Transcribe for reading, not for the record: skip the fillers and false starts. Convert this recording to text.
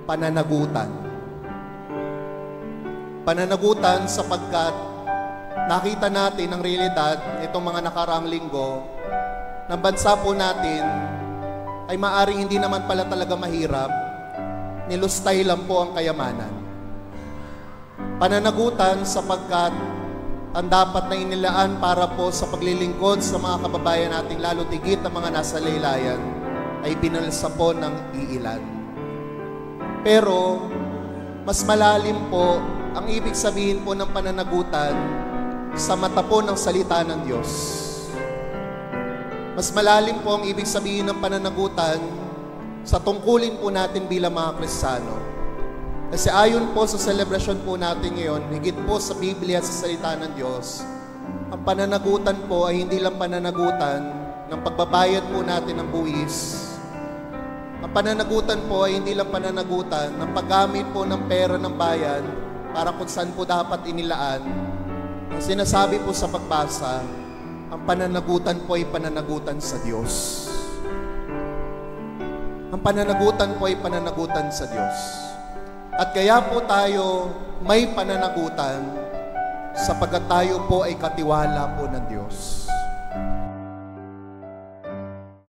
pananagutan. Pananagutan sapagkat nakita natin ang realidad itong mga nakaraang linggo na bansa po natin ay maaring hindi naman pala talaga mahirap, nilustay lang po ang kayamanan. Pananagutan sapagkat ang dapat na inilaan para po sa paglilingkod sa mga kababayan nating lalo tigit na mga nasa laylayan ay pinalsa po ng iilan. Pero mas malalim po ang ibig sabihin po ng pananagutan sa mata po ng salita ng Diyos. Mas malalim po ang ibig sabihin ng pananagutan sa tungkulin po natin bilang mga Kristiyano. Kasi ayon po sa selebrasyon po natin ngayon, higit po sa Biblia at sa salita ng Diyos, ang pananagutan po ay hindi lang pananagutan ng pagbabayad po natin ng buwis. Ang pananagutan po ay hindi lang pananagutan ng paggamit po ng pera ng bayan para kung saan po dapat inilaan. Ang sinasabi po sa pagbasa, ang pananagutan po ay pananagutan sa Diyos. Ang pananagutan po ay pananagutan sa Diyos. At kaya po tayo may pananagutan sapagkat tayo po ay katiwala po ng Diyos.